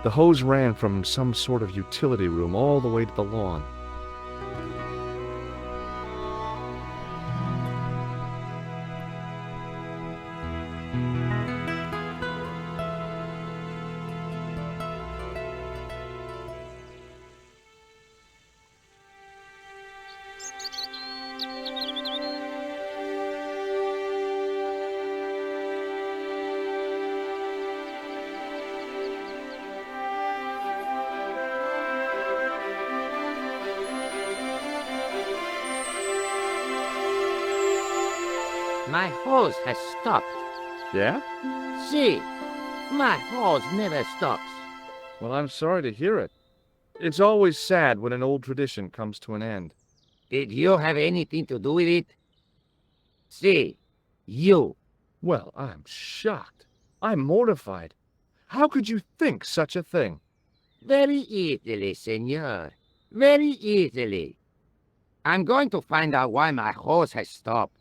The hose ran from some sort of utility room all the way to the lawn. My hose has stopped. Yeah? See, my hose never stops. Well, I'm sorry to hear it. It's always sad when an old tradition comes to an end. Did you have anything to do with it? See, you. Well, I'm shocked. I'm mortified. How could you think such a thing? Very easily, senor. Very easily. I'm going to find out why my hose has stopped.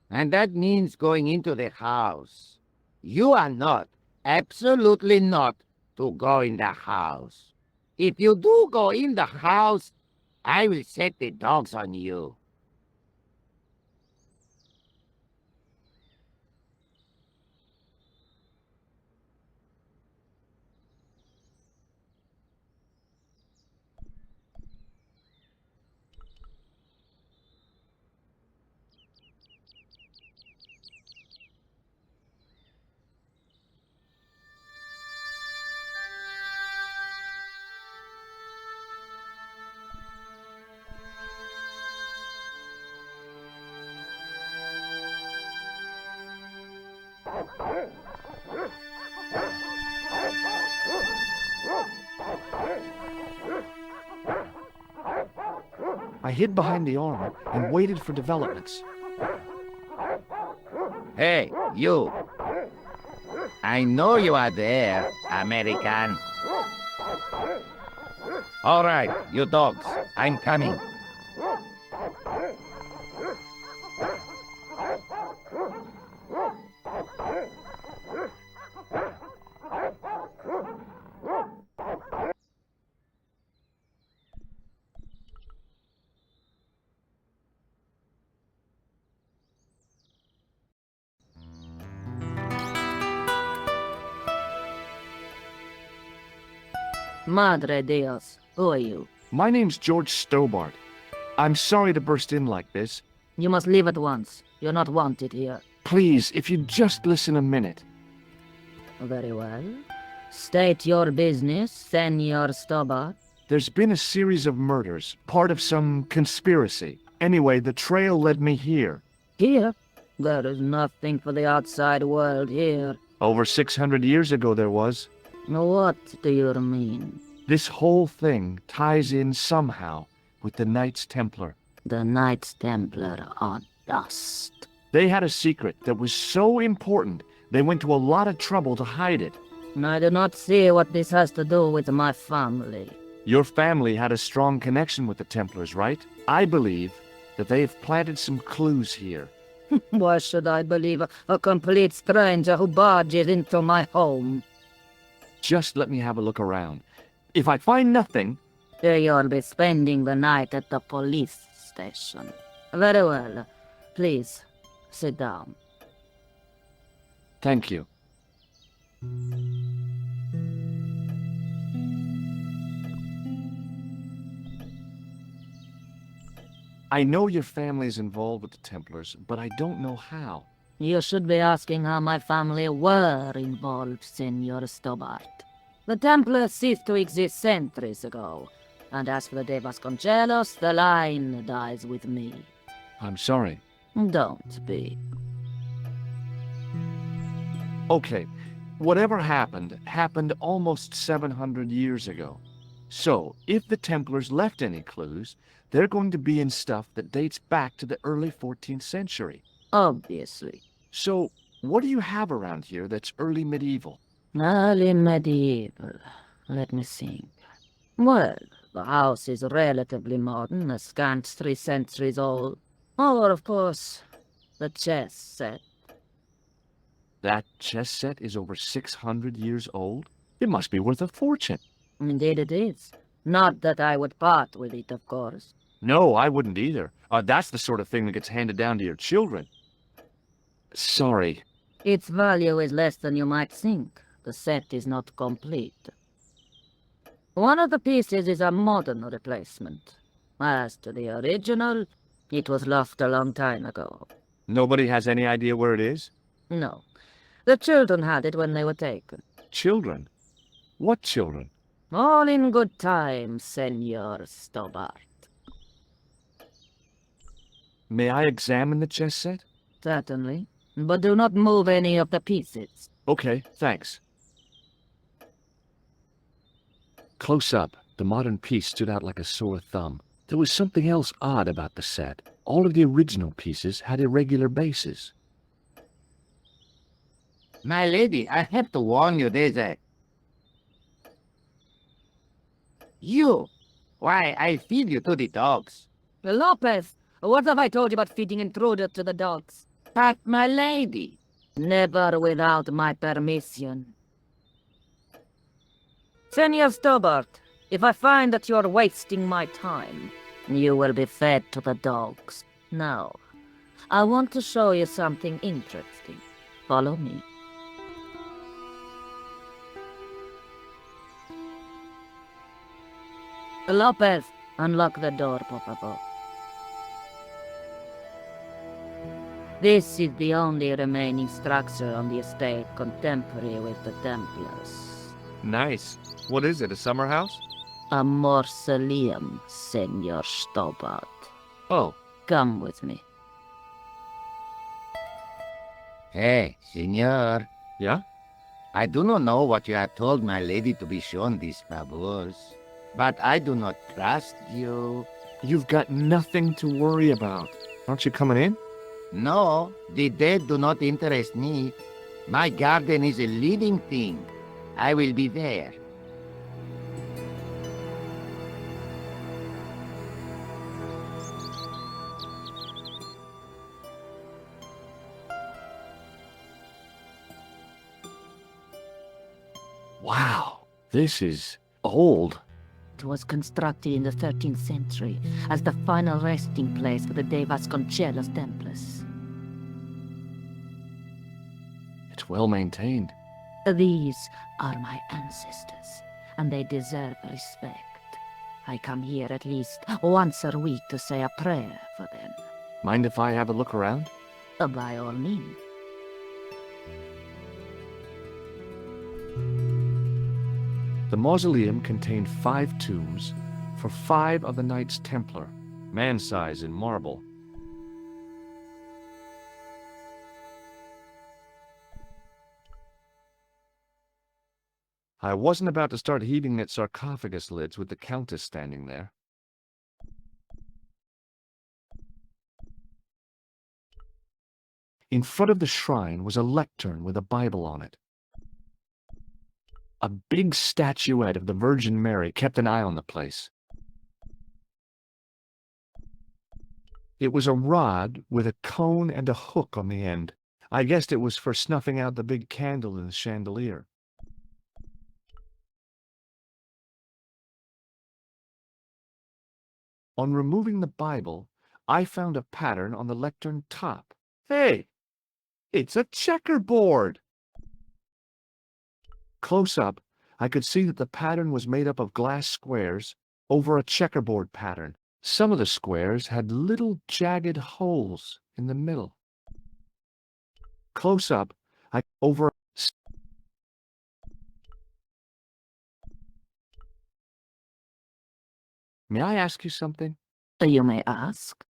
And that means going into the house. You are not, absolutely not, to go in the house. If you do go in the house, I will set the dogs on you. I hid behind the armor and waited for developments. Hey, you. I know you are there, American. All right, you dogs, I'm coming. Madre Dios, who are you? My name's George Stobbart. I'm sorry to burst in like this. You must leave at once. You're not wanted here. Please, if you'd just listen a minute. Very well. State your business, Senor Stobbart. There's been a series of murders, part of some conspiracy. Anyway, the trail led me here. Here? There is nothing for the outside world here. Over 600 years ago there was. What do you mean? This whole thing ties in somehow with the Knights Templar. The Knights Templar are dust. They had a secret that was so important, they went to a lot of trouble to hide it. I do not see what this has to do with my family. Your family had a strong connection with the Templars, right? I believe that they have planted some clues here. Why should I believe a complete stranger who barges into my home? Just let me have a look around. If I find nothing... You'll be spending the night at the police station. Very well. Please, sit down. Thank you. I know your family's involved with the Templars, but I don't know how. You should be asking how my family were involved, Senor Stobbart. The Templars ceased to exist centuries ago, and as for the De Vasconcelos, the line dies with me. I'm sorry. Don't be. Okay, whatever happened, happened almost 700 years ago. So, if the Templars left any clues, they're going to be in stuff that dates back to the early 14th century. Obviously. So, what do you have around here that's early medieval? Early medieval. Let me think. Well, the house is relatively modern, a scant 3 centuries old. Or, of course, the chess set. That chess set is over 600 years old? It must be worth a fortune. Indeed it is. Not that I would part with it, of course. No, I wouldn't either. That's the sort of thing that gets handed down to your children. Sorry. Its value is less than you might think. The set is not complete. One of the pieces is a modern replacement. As to the original, it was lost a long time ago. Nobody has any idea where it is? No. The children had it when they were taken. Children? What children? All in good time, Senor Stobbart. May I examine the chess set? Certainly. But do not move any of the pieces. Okay, thanks. Close up, the modern piece stood out like a sore thumb. There was something else odd about the set. All of the original pieces had irregular bases. My lady, I have to warn you, there's a... You! Why, I feed you to the dogs. Lopez, what have I told you about feeding intruders to the dogs? But, my lady... Never without my permission. Senor Stobbart, if I find that you're wasting my time, you will be fed to the dogs. Now, I want to show you something interesting. Follow me. Lopez, unlock the door, por favor. This is the only remaining structure on the estate contemporary with the Templars. Nice. What is it, a summer house? A mausoleum, Senor Stobbart. Oh, Come with me. Hey, senor. yeah? I do not know what you have told my lady to be shown these favors, but I do not trust you. You've got nothing to worry about. Aren't you coming in? No, the dead do not interest me. My garden is a living thing. I will be there. Wow, this is old. It was constructed in the 13th century as the final resting place for the De Vasconcelos Templars. It's well maintained. These are my ancestors, and they deserve respect. I come here at least once a week to say a prayer for them. Mind if I have a look around? By all means. The mausoleum contained 5 tombs for 5 of the Knights Templar, man-size in marble. I wasn't about to start heaving at sarcophagus lids with the Countess standing there. In front of the shrine was a lectern with a Bible on it. A big statuette of the Virgin Mary kept an eye on the place. It was a rod with a cone and a hook on the end. I guessed it was for snuffing out the big candle in the chandelier. On removing the Bible, I found a pattern on the lectern top. Hey! It's a checkerboard! Close up, I could see that the pattern was made up of glass squares over a checkerboard pattern. Some of the squares had little jagged holes in the middle. Close up, May I ask you something? You may ask.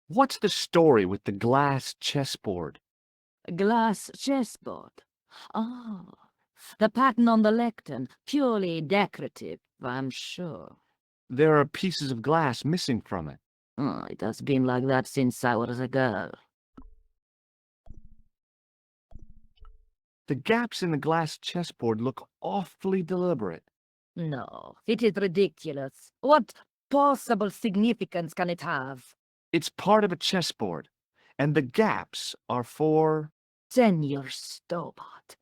What's the story with the glass chessboard? Glass chessboard. Oh, the pattern on the lectern, purely decorative, I'm sure. There are pieces of glass missing from it. Oh, it has been like that since I was a girl. The gaps in the glass chessboard look awfully deliberate. No, it is ridiculous. What possible significance can it have? It's part of a chessboard, and the gaps are for... Senor Stobbart.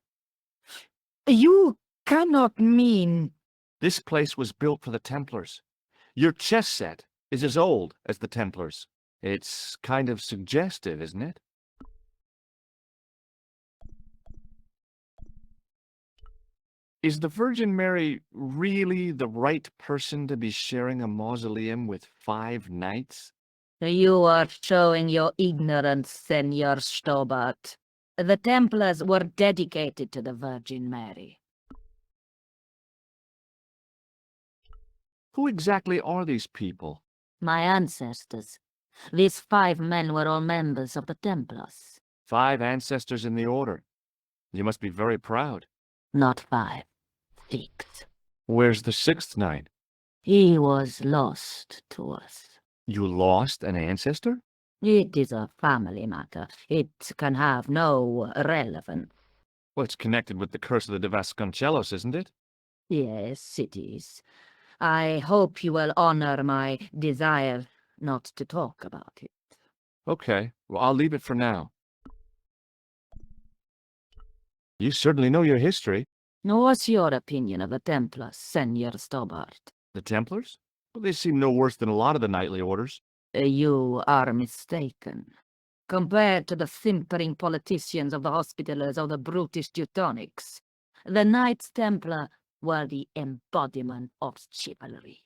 You cannot mean... This place was built for the Templars. Your chess set is as old as the Templars. It's kind of suggestive, isn't it? Is the Virgin Mary really the right person to be sharing a mausoleum with 5 knights? You are showing your ignorance, Senor Stobbart. The Templars were dedicated to the Virgin Mary. Who exactly are these people? My ancestors. These 5 men were all members of the Templars. 5 ancestors in the order. You must be very proud. Not 5. 6. Where's the 6th knight? He was lost to us. You lost an ancestor? It is a family matter. It can have no relevance. Well, it's connected with the curse of the De Vasconcelos, isn't it? Yes, it is. I hope you will honor my desire not to talk about it. Okay, well, I'll leave it for now. You certainly know your history. What's your opinion of the Templars, Senor Stobbart? The Templars? Well, they seem no worse than a lot of the knightly orders. You are mistaken. Compared to the simpering politicians of the Hospitallers or the brutish Teutonics, the Knights Templar were the embodiment of chivalry.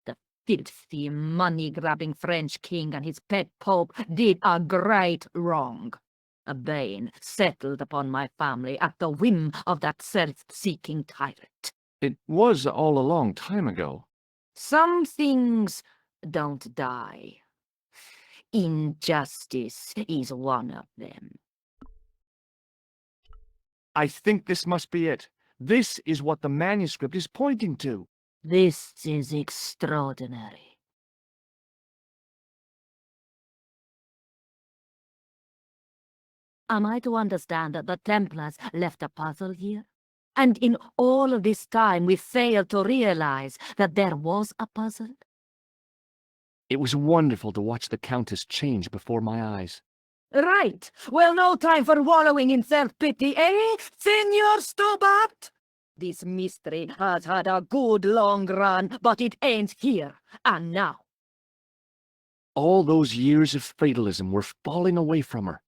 The filthy, money-grabbing French king and his pet pope did a great wrong. A bane settled upon my family at the whim of that self-seeking tyrant. It was all a long time ago. Some things don't die. Injustice is one of them. I think this must be it. This is what the manuscript is pointing to. This is extraordinary. Am I to understand that the Templars left a puzzle here? And in all of this time we failed to realize that there was a puzzle? It was wonderful to watch the Countess change before my eyes. Right. Well, no time for wallowing in self-pity, eh, Senor Stobbart? This mystery has had a good long run, but it ends here and now. All those years of fatalism were falling away from her.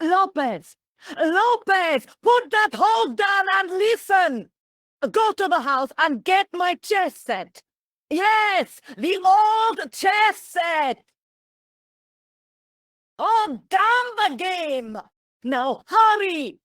Lopez! Lopez! Put that hole down and listen! Go to the house and get my chess set! Yes! The old chess set! Oh, damn the game! Now hurry!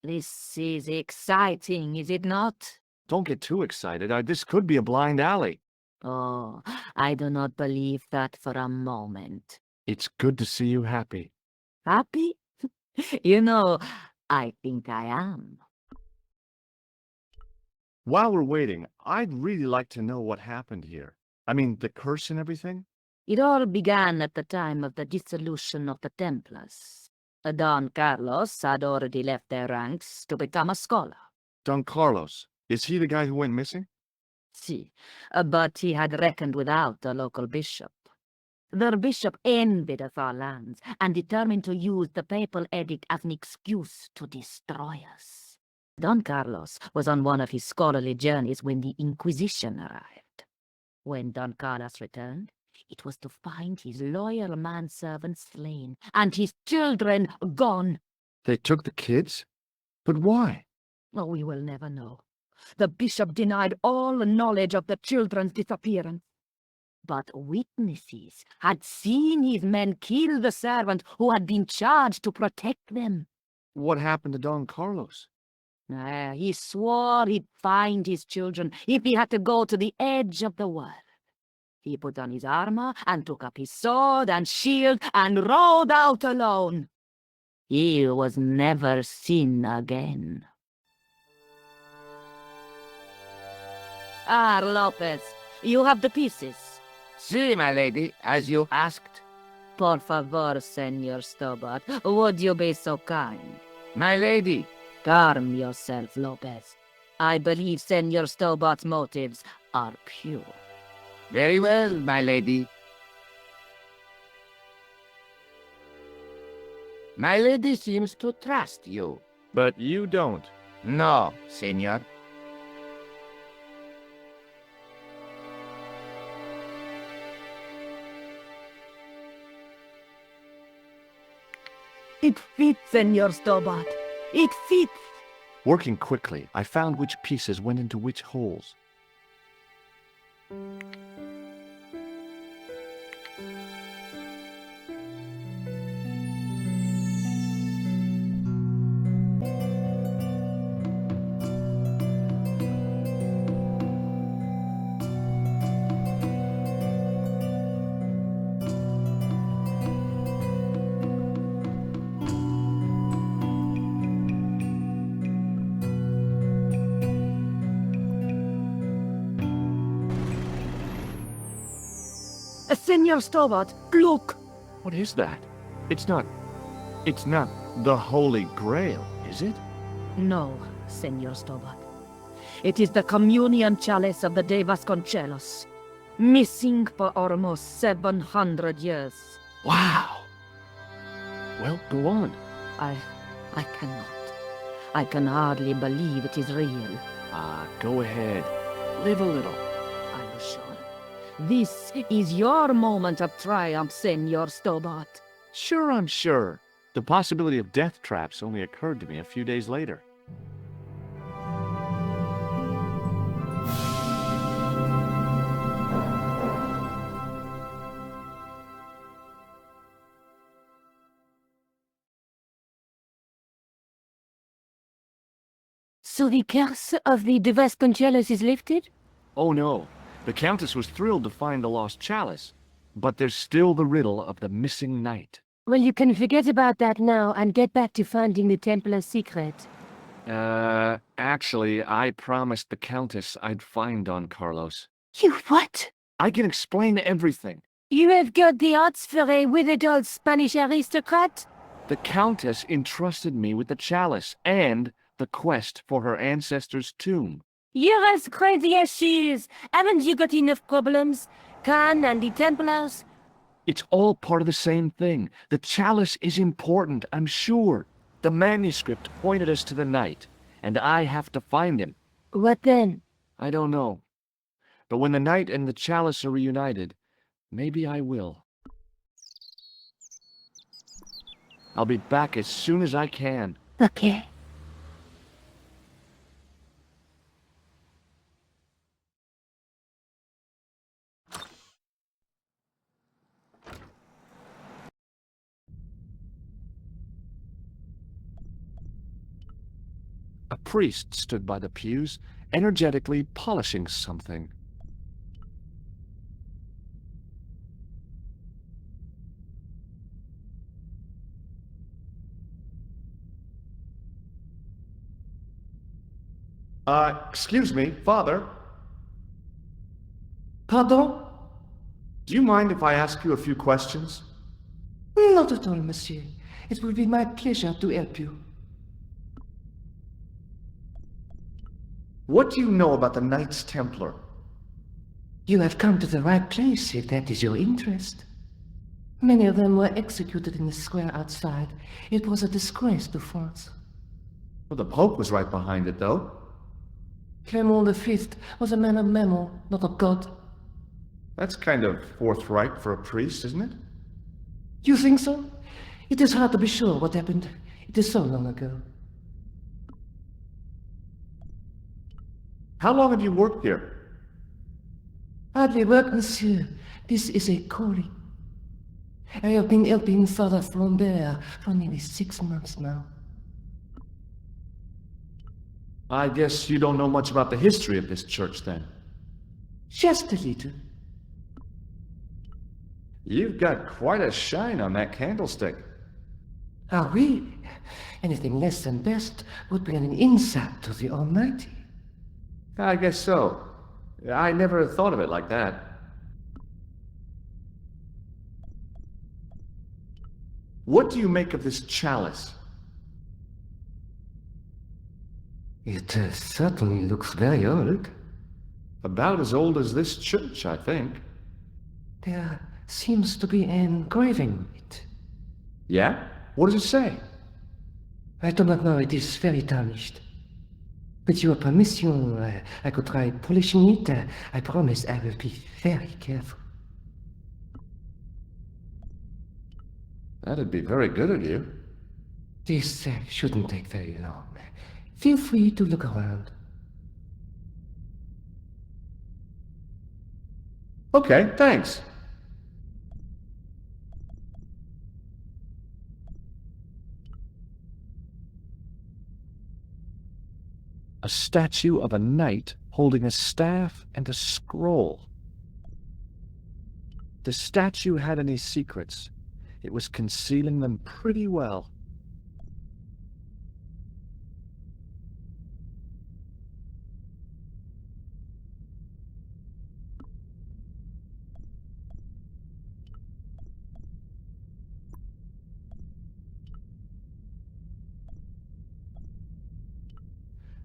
This is exciting, is it not? Don't get too excited. This could be a blind alley. Oh, I do not believe that for a moment. It's good to see you happy. Happy? You know, I think I am. While we're waiting, I'd really like to know what happened here. I mean, the curse and everything? It all began at the time of the dissolution of the Templars. Don Carlos had already left their ranks to become a scholar. Don Carlos, is he the guy who went missing? Si, but he had reckoned without the local bishop. The bishop envied of our lands and determined to use the papal edict as an excuse to destroy us. Don Carlos was on one of his scholarly journeys when the Inquisition arrived. When Don Carlos returned, it was to find his loyal manservant slain and his children gone. They took the kids? But why? Oh, we will never know. The bishop denied all knowledge of the children's disappearance. But witnesses had seen his men kill the servant who had been charged to protect them. What happened to Don Carlos? He swore he'd find his children if he had to go to the edge of the world. He put on his armor and took up his sword and shield and rode out alone. He was never seen again. Lopez, you have the pieces. See, my lady, as you asked. Por favor, Senor Stobbart, would you be so kind? My lady. Calm yourself, Lopez. I believe Senor Stobbart's motives are pure. Very well, my lady. My lady seems to trust you. But you don't. No, senor. It fits, Senor Stobbart. It fits. Working quickly, I found which pieces went into which holes. Senor Stobbart, look! What is that? It's not the Holy Grail, is it? No, Senor Stobbart. It is the communion chalice of the De Vasconcelos, missing for almost 700 years. Wow! Well, go on. I cannot. I can hardly believe it is real. Go ahead. Live a little. I'm sure. This is your moment of triumph, Senor Stobbart. Sure, I'm sure. The possibility of death traps only occurred to me a few days later. So the curse of the De Vasconcelos is lifted? Oh no, the Countess was thrilled to find the lost chalice. But there's still the riddle of the missing knight. Well, you can forget about that now and get back to finding the Templar's secret. Actually, I promised the Countess I'd find Don Carlos. You what? I can explain everything. You have got the odds for a withered old Spanish aristocrat? The Countess entrusted me with the chalice and the quest for her ancestor's tomb. You're as crazy as she is. Haven't you got enough problems? Khan and the Templars? It's all part of the same thing. The chalice is important, I'm sure. The manuscript pointed us to the knight, and I have to find him. What then? I don't know. But when the knight and the chalice are reunited, maybe I will. I'll be back as soon as I can. Okay. A priest stood by the pews, energetically polishing something. Excuse me, Father. Pardon? Do you mind if I ask you a few questions? Not at all, monsieur. It will be my pleasure to help you. What do you know about the Knights Templar? You have come to the right place, if that is your interest. Many of them were executed in the square outside. It was a disgrace to France. Well, the Pope was right behind it, though. Clement V was a man of memory, not of God. That's kind of forthright for a priest, isn't it? You think so? It is hard to be sure what happened. It is so long ago. How long have you worked here? Hardly work, monsieur. This is a calling. I have been helping Father Flambert for nearly 6 months now. I guess you don't know much about the history of this church, then. Just a little. You've got quite a shine on that candlestick. Ah, oui. Anything less than best would bring an insult to the Almighty. I guess so. I never thought of it like that. What do you make of this chalice? It certainly looks very old. About as old as this church, I think. There seems to be an engraving on it. Yeah? What does it say? I do not know, it is very tarnished. With your permission, I could try polishing it. I promise I will be very careful. That'd be very good of you. This shouldn't take very long. Feel free to look around. Okay, thanks. A statue of a knight holding a staff and a scroll. The statue had any secrets. It was concealing them pretty well.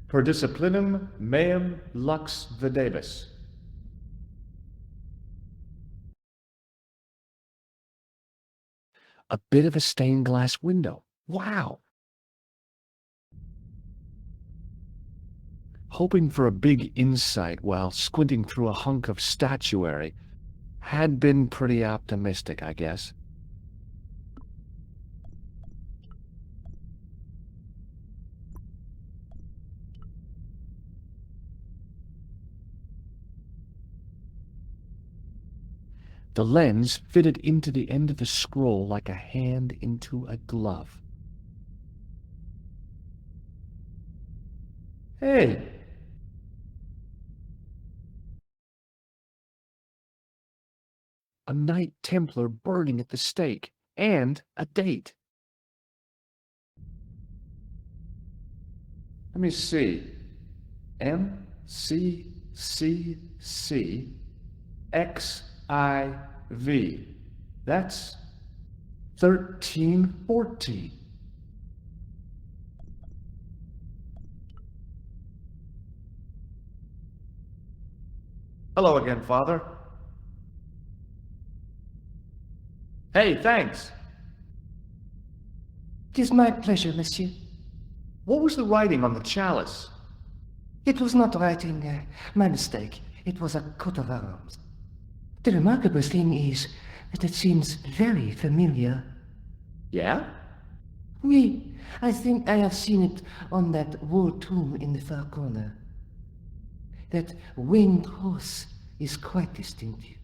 Per disciplinum meum lux videbis. A bit of a stained glass window. Wow! Hoping for a big insight while squinting through a hunk of statuary had been pretty optimistic, I guess. The lens fitted into the end of the scroll like a hand into a glove. Hey! A Knight Templar burning at the stake, and a date. Let me see. MCCCXIV. That's 1314. Hello again, Father. Hey, thanks. It is my pleasure, monsieur. What was the writing on the chalice? It was not writing, my mistake. It was a coat of arms. The remarkable thing is that it seems very familiar. Yeah? Oui, I think I have seen it on that wall tomb in the far corner. That winged horse is quite distinctive.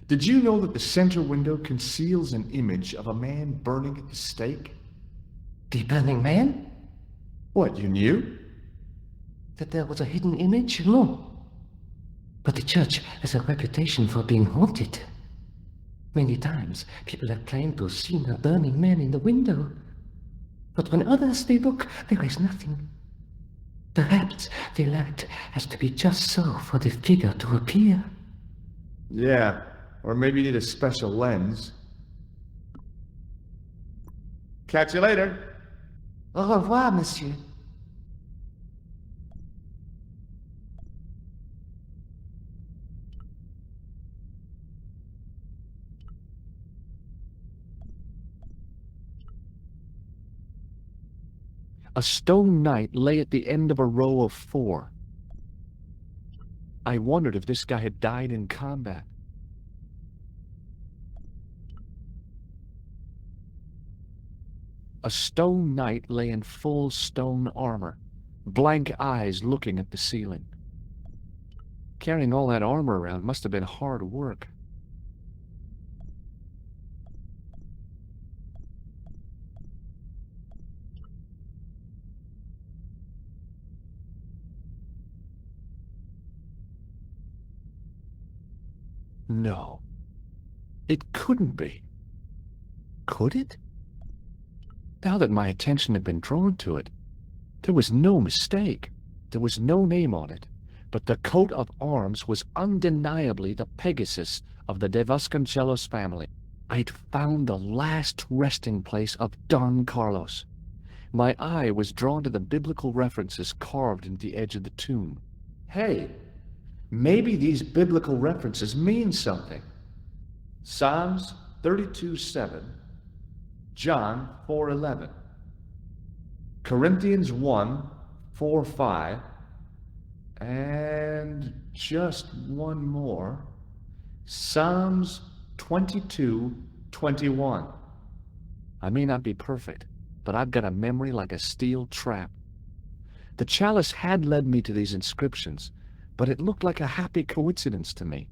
Did you know that the center window conceals an image of a man burning at the stake? The burning man? What, you knew? That there was a hidden image? No. But the church has a reputation for being haunted. Many times, people have claimed to have seen a burning man in the window. But when others they look, there is nothing. Perhaps the light has to be just so for the figure to appear. Yeah, or maybe you need a special lens. Catch you later. Au revoir, monsieur. A stone knight lay at the end of a row of 4. I wondered if this guy had died in combat. A stone knight lay in full stone armor, blank eyes looking at the ceiling. Carrying all that armor around must have been hard work. No. It couldn't be. Could it? Now that my attention had been drawn to it, there was no mistake. There was no name on it. but the coat of arms was undeniably the Pegasus of the De Vasconcelos family. I'd found the last resting place of Don Carlos. My eye was drawn to the biblical references carved into the edge of the tomb. Hey, maybe these biblical references mean something. Psalms 32:7, John 4:11, Corinthians 1:4-5, and just one more, Psalms 22:21. I may not be perfect, but I've got a memory like a steel trap. The chalice had led me to these inscriptions, but it looked like a happy coincidence to me.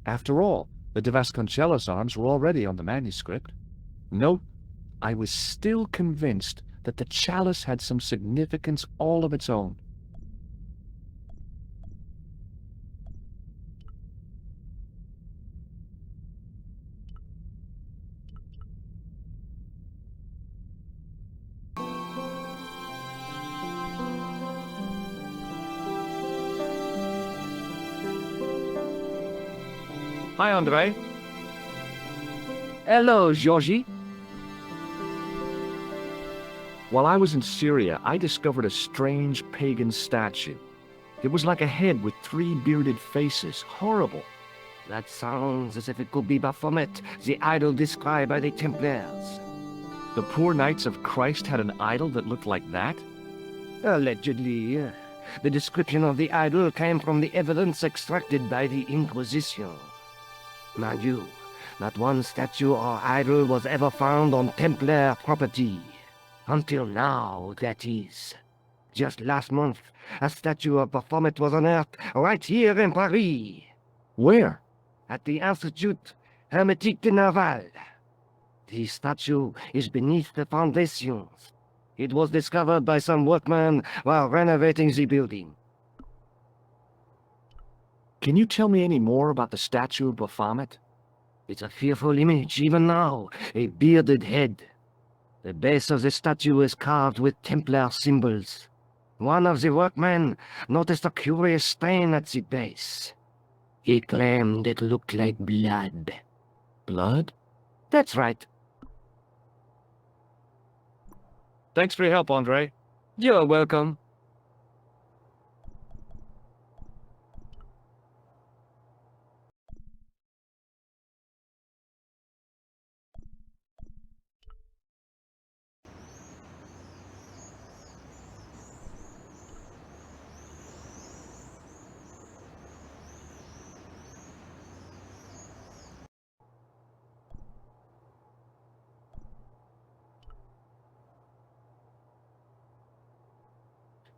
After all, the De Vasconcelos arms were already on the manuscript. Note, I was still convinced that the chalice had some significance all of its own. Hi, Andre. Hello, Georgie. While I was in Syria, I discovered a strange pagan statue. It was like a head with 3 bearded faces. Horrible. That sounds as if it could be Baphomet, the idol described by the Templars. The poor Knights of Christ had an idol that looked like that? Allegedly. The description of the idol came from the evidence extracted by the Inquisition. Mind you, not one statue or idol was ever found on Templar property. Until now, that is. Just last month, a statue of Baphomet was unearthed right here in Paris. Where? At the Institut Hermétique de Naval. The statue is beneath the foundations. It was discovered by some workmen while renovating the building. Can you tell me any more about the statue of Baphomet? It's a fearful image, even now, a bearded head. The base of the statue is carved with Templar symbols. One of the workmen noticed a curious stain at the base. He claimed it looked like blood. Blood? That's right. Thanks for your help, Andre. You're welcome.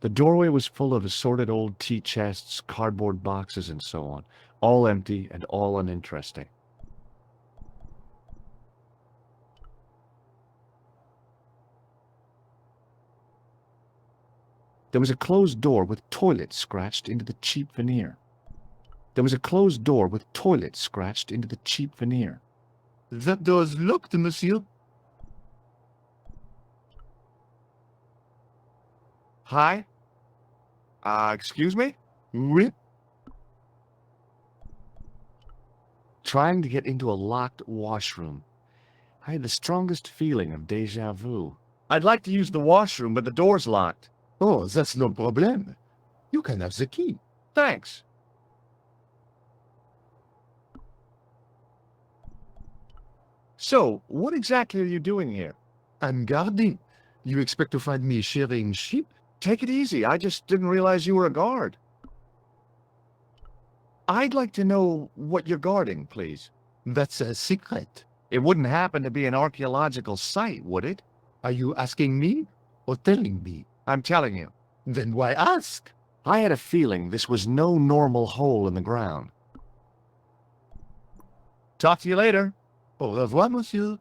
The doorway was full of assorted old tea chests, cardboard boxes, and so on, all empty and all uninteresting. There was a closed door with toilet scratched into the cheap veneer. There was a closed door with toilet scratched into the cheap veneer. That door's locked, monsieur. Hi? Excuse me? Oui. Trying to get into a locked washroom. I had the strongest feeling of déjà vu. I'd like to use the washroom, but the door's locked. Oh, that's no problem. You can have the key. Thanks. So, what exactly are you doing here? I'm guarding. You expect to find me shearing sheep? Take it easy. I just didn't realize you were a guard. I'd like to know what you're guarding, please. That's a secret. It wouldn't happen to be an archaeological site, would it? Are you asking me or telling me? I'm telling you. Then why ask? I had a feeling this was no normal hole in the ground. Talk to you later. Au revoir, monsieur.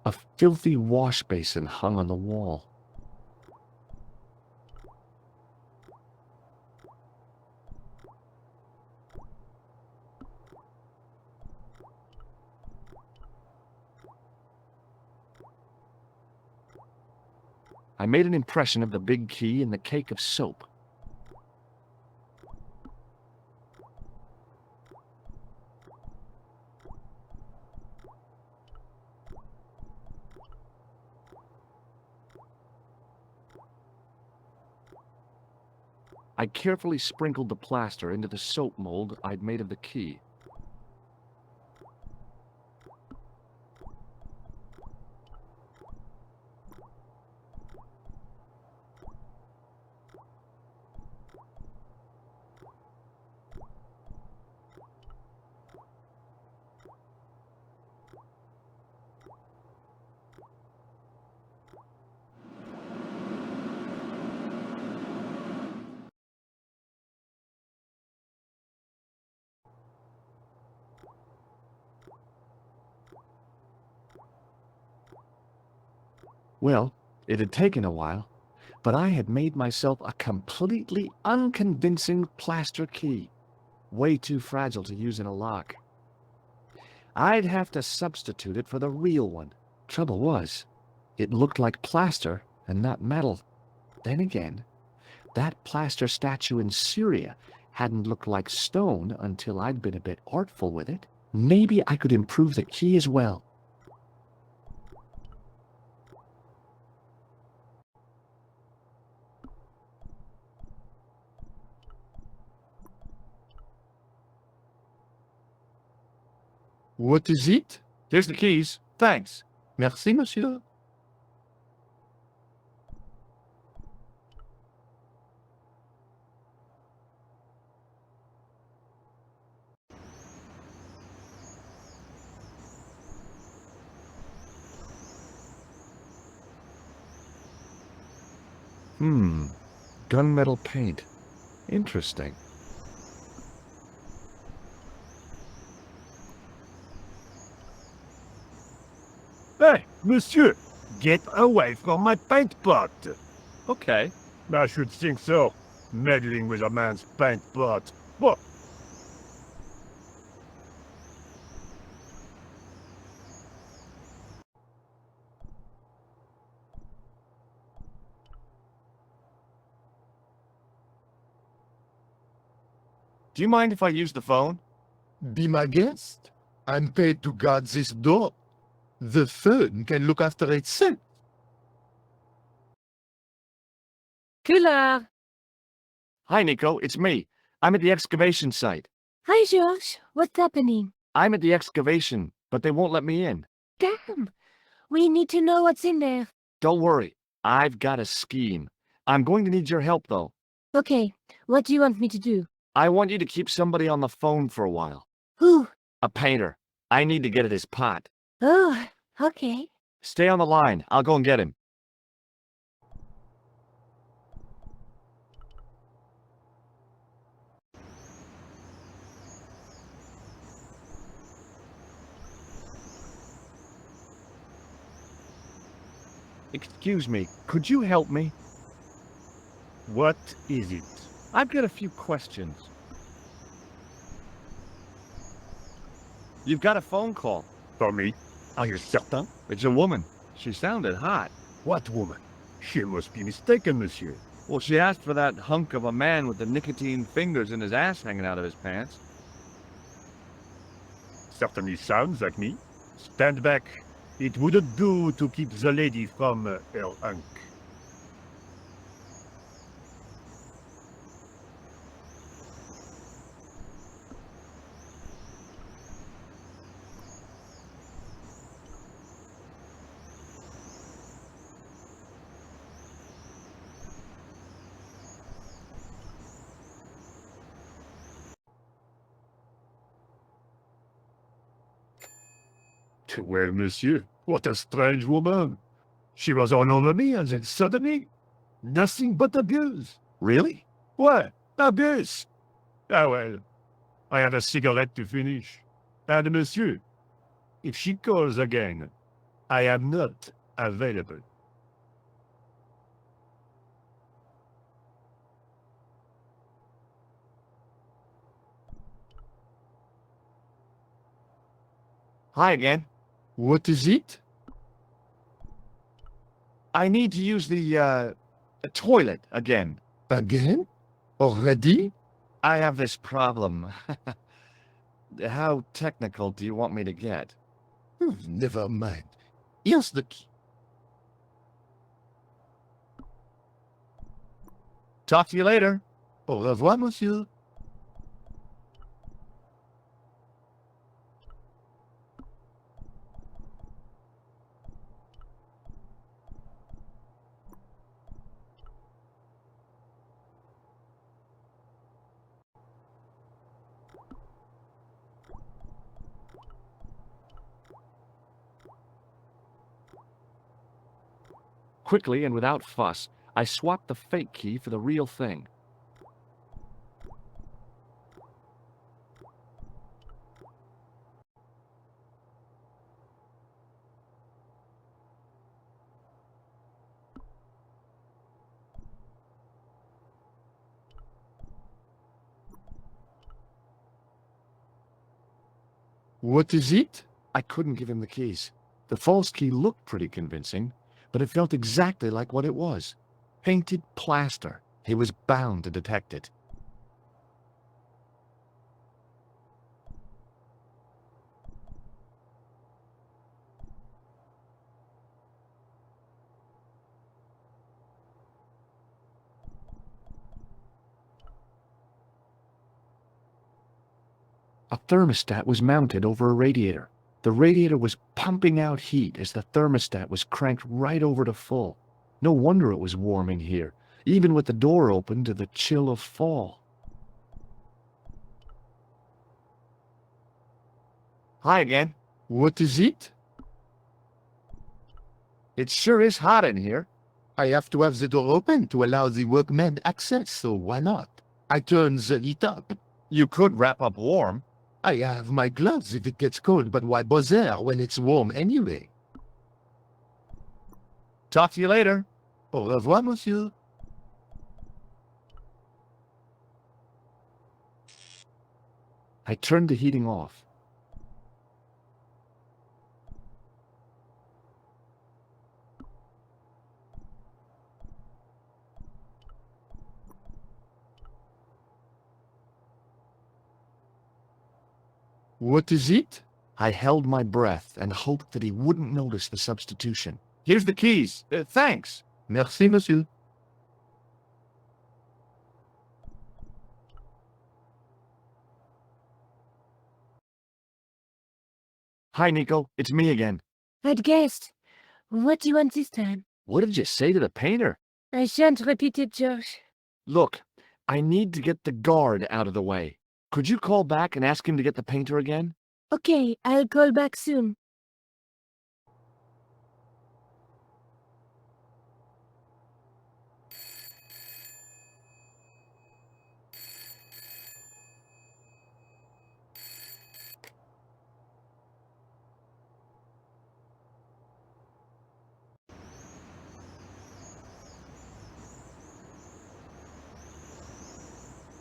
A filthy wash basin hung on the wall. I made an impression of the big key in the cake of soap. I carefully sprinkled the plaster into the soap mold I'd made of the key. Well, it had taken a while, but I had made myself a completely unconvincing plaster key. Way too fragile to use in a lock. I'd have to substitute it for the real one. Trouble was, it looked like plaster and not metal. Then again, that plaster statue in Syria hadn't looked like stone until I'd been a bit artful with it. Maybe I could improve the key as well. What is it? Here's the keys. Thanks. Merci, monsieur. Gunmetal paint. Interesting. Hey, monsieur! Get away from my paint pot! Okay. I should think so. Meddling with a man's paint pot. What? Do you mind if I use the phone? Be my guest. I'm paid to guard this door. The phone can look after itself. Killer! Hi, Nico. It's me. I'm at the excavation site. Hi, George. What's happening? I'm at the excavation, but they won't let me in. Damn! We need to know what's in there. Don't worry. I've got a scheme. I'm going to need your help, though. Okay, what do you want me to do? I want you to keep somebody on the phone for a while. Who? A painter. I need to get at his pot. Oh, okay. Stay on the line. I'll go and get him. Excuse me, could you help me? What is it? I've got a few questions. You've got a phone call. For me? Are you certain? It's a woman. She sounded hot. What woman? She must be mistaken, monsieur. Well, she asked for that hunk of a man with the nicotine fingers and his ass hanging out of his pants. Certainly sounds like me. Stand back. It wouldn't do to keep the lady from her hunk. Well, monsieur, what a strange woman. She was all over me, and then suddenly, nothing but abuse. Really? What? Abuse? Ah, well, I had a cigarette to finish. And monsieur, if she calls again, I am not available. Hi again. What is it? I need to use the toilet again. Again? Already? I have this problem. How technical do you want me to get? Never mind. Here's the key. Talk to you later. Au revoir, monsieur. Quickly and without fuss, I swapped the fake key for the real thing. What is it? I couldn't give him the keys. The false key looked pretty convincing, but it felt exactly like what it was. Painted plaster. He was bound to detect it. A thermostat was mounted over a radiator. The radiator was pumping out heat as the thermostat was cranked right over to full. No wonder it was warm in here, even with the door open to the chill of fall. Hi again. What is it? It sure is hot in here. I have to have the door open to allow the workmen access, so why not? I turn the heat up. You could wrap up warm. I have my gloves if it gets cold, but why bother when it's warm anyway? Talk to you later. Au revoir, monsieur. I turned the heating off. What is it? I held my breath and hoped that he wouldn't notice the substitution. Here's the keys. Thanks. Merci, monsieur. Hi, Nico. It's me again. I'd guessed. What do you want this time? What did you say to the painter? I shan't repeat it, George. Look, I need to get the guard out of the way. Could you call back and ask him to get the painter again? Okay, I'll call back soon.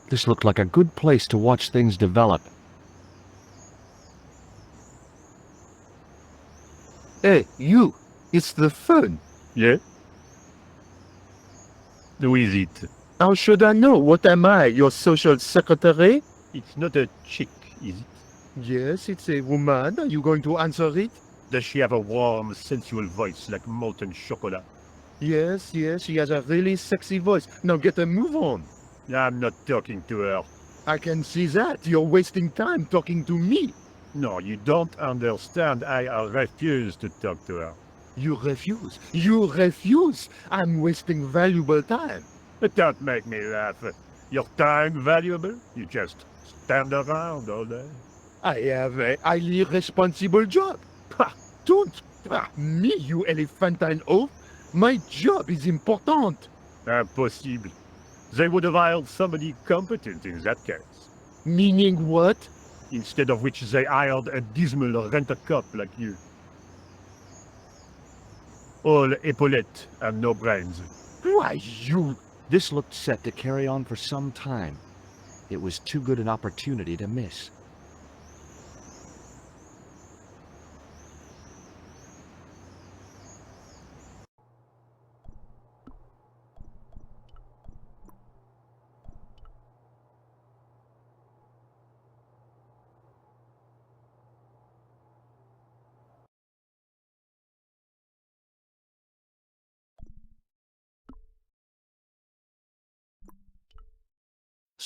This looked like a good place to watch things develop. Hey, you! It's the fun! Yeah? Who is it? How should I know? What am I, your social secretary? It's not a chick, is it? Yes, it's a woman. Are you going to answer it? Does she have a warm, sensual voice like molten chocolate? Yes, she has a really sexy voice. Now get a move on. I'm not talking to her. I can see that. You're wasting time talking to me. No, you don't understand. I refuse to talk to her. You refuse. You refuse. I'm wasting valuable time. But don't make me laugh. Your time valuable? You just stand around all day. I have a highly responsible job. Ha! Don't! Me, you elephantine oaf. My job is important. Impossible. They would have hired somebody competent in that case. Meaning what? Instead of which they hired a dismal rent-a-cop like you. All epaulettes and no brains. Why, you... This looked set to carry on for some time. It was too good an opportunity to miss.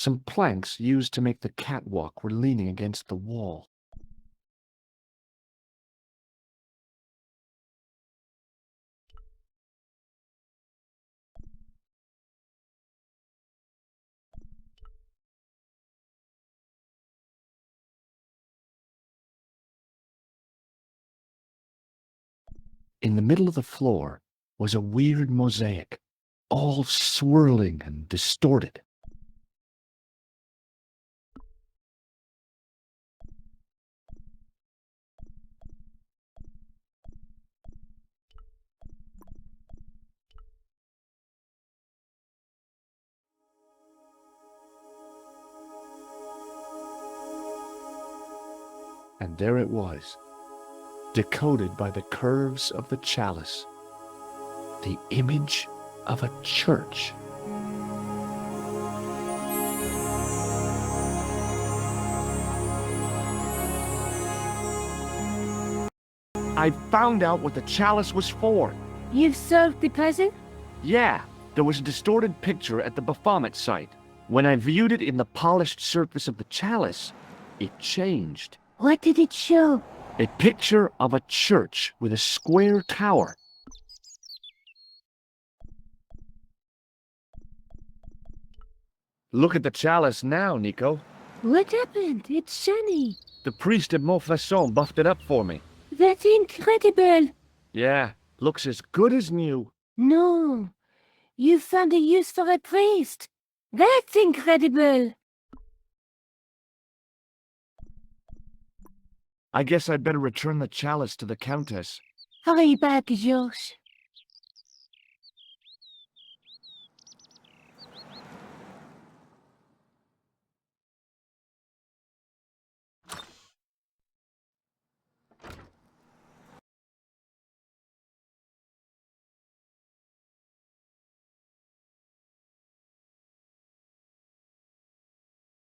Some planks used to make the catwalk were leaning against the wall. In the middle of the floor was a weird mosaic, all swirling and distorted. And there it was, decoded by the curves of the chalice, the image of a church. I found out what the chalice was for. You've solved the puzzle? Yeah, there was a distorted picture at the Baphomet site. When I viewed it in the polished surface of the chalice, it changed. What did it show? A picture of a church with a square tower. Look at the chalice now, Nico. What happened? It's shiny. The priest at Montfaucon buffed it up for me. That's incredible. Yeah, looks as good as new. No, you found a use for a priest. That's incredible. I guess I'd better return the chalice to the Countess. Hurry back, George.